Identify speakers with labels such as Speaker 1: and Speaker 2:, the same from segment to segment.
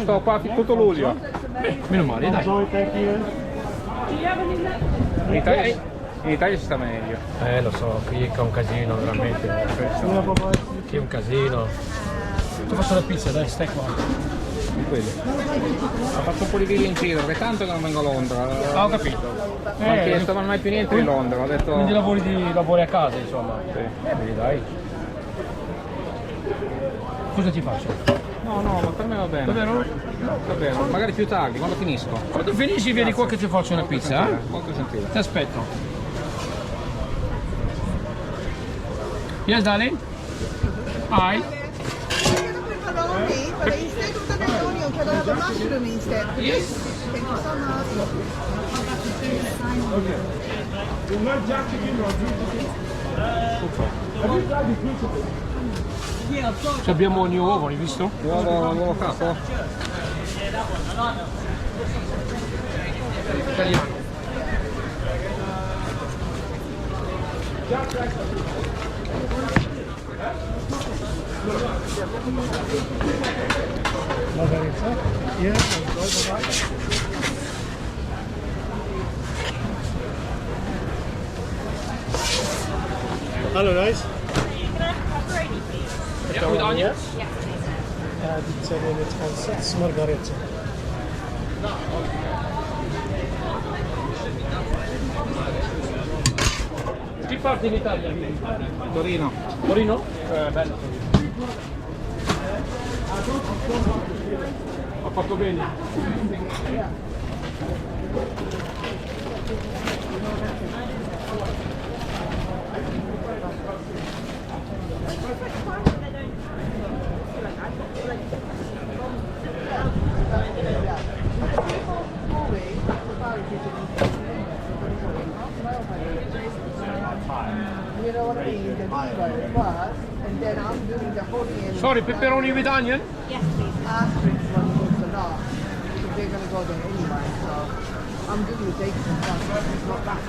Speaker 1: sto qua tutto luglio.
Speaker 2: Meno male, dai.
Speaker 1: In Italia si sta meglio.
Speaker 2: Lo so, qui è un casino veramente. Qui è un casino. Ti faccio la pizza, dai, stai qua.
Speaker 1: Ho fatto un po' di video in giro, perché tanto che non vengo a Londra.
Speaker 2: Ah, ho capito.
Speaker 1: Mi ha chiesto ma non hai più niente di Londra, ho detto.
Speaker 2: Quindi lavori a casa, insomma.
Speaker 1: Sì.
Speaker 2: Vedi, dai. Cosa ti faccio?
Speaker 1: No, ma per me va bene.
Speaker 2: Davvero?
Speaker 1: Va bene, magari più tardi, quando finisco.
Speaker 2: Quando finisci vieni qua che ti faccio una pizza, eh?
Speaker 1: Molto gentile.
Speaker 2: Ti aspetto. Yes, darling? Hi.
Speaker 3: But instead of the macaroni, can I have a mushroom instead?
Speaker 2: Yes.
Speaker 3: Thank you so much.
Speaker 2: Ci abbiamo ogni uovo, hai visto?
Speaker 1: Nuovo capo?
Speaker 2: Italiano.
Speaker 4: Margarita? Yeah, Hello guys.
Speaker 2: Yeah, with onions?
Speaker 4: The Italian it's margarita.
Speaker 2: Che parte in Italia?
Speaker 1: Torino.
Speaker 2: Torino? Bello. Ha fatto bene.
Speaker 3: You know what I mean? The liver first, and then I'm doing the honey and
Speaker 2: Sorry, pepperoni with onion?
Speaker 3: asterisk one goes the last. Because they're going to go there anyway, so I'm doing the dates and stuff. It's not that.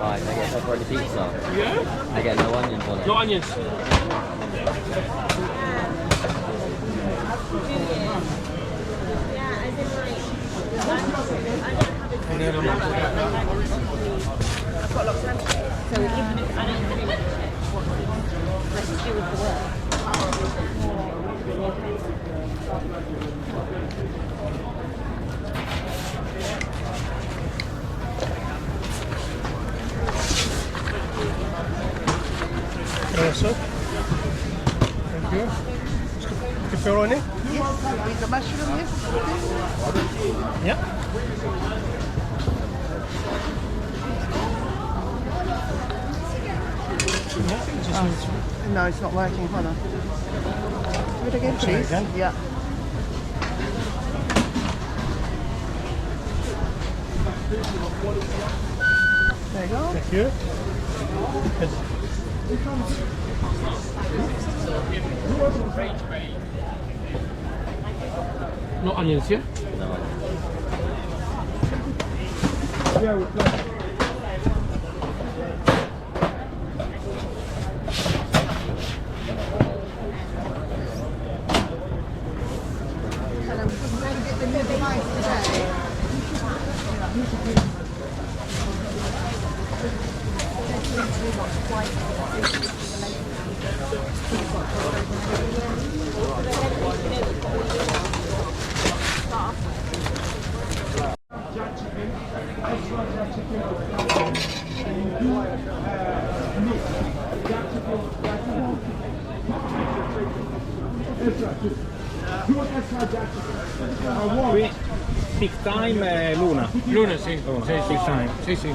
Speaker 5: Right, I get pepperoni pizza.
Speaker 2: Yeah?
Speaker 5: I get no onions on it.
Speaker 2: No onions.
Speaker 6: So even if I don't finish what to do with the work.
Speaker 4: Adesso. Thank you. Pepperoni?
Speaker 3: Yes, with the mushroom, yes.
Speaker 4: Yeah.
Speaker 3: No, it's not working. Hold on. Do it again,
Speaker 4: Try
Speaker 3: please.
Speaker 4: again.
Speaker 3: Yeah. There you go.
Speaker 4: Thank you.
Speaker 2: No onions, yeah?
Speaker 3: And I'm just going to get the new device today.
Speaker 1: Qui peak time è l'una.
Speaker 2: Luna, sì.
Speaker 1: Luna.
Speaker 2: Sì, sì,
Speaker 1: Peak time.
Speaker 2: sì, sì.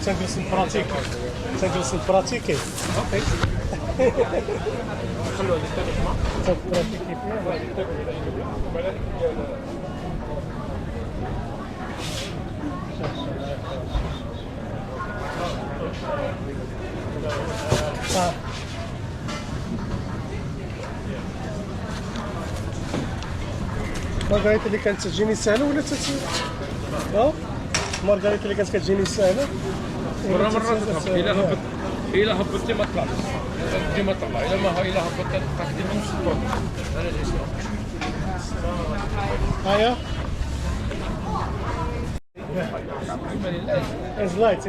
Speaker 4: Zijn dus een pratik. Zijn dus een pratik.
Speaker 2: Ok. Allora,
Speaker 4: Zijn pratik. مارغريتا اللي كانت تجيني سهله ولا مارغريتا اللي كانت كتجيني سهله
Speaker 2: مرة إلا هبطتي ما طلعش دي ما طلع إلا هبطت تقديم نص الطن أنا جيت
Speaker 4: هيا It's light.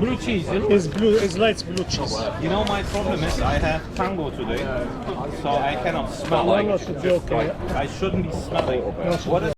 Speaker 1: Blue cheese.
Speaker 4: It's blue. It's light blue cheese.
Speaker 1: You know, my problem is I have tango today, so I cannot smell
Speaker 4: No,
Speaker 1: like
Speaker 4: no, should be okay.
Speaker 1: I shouldn't be smelling. What is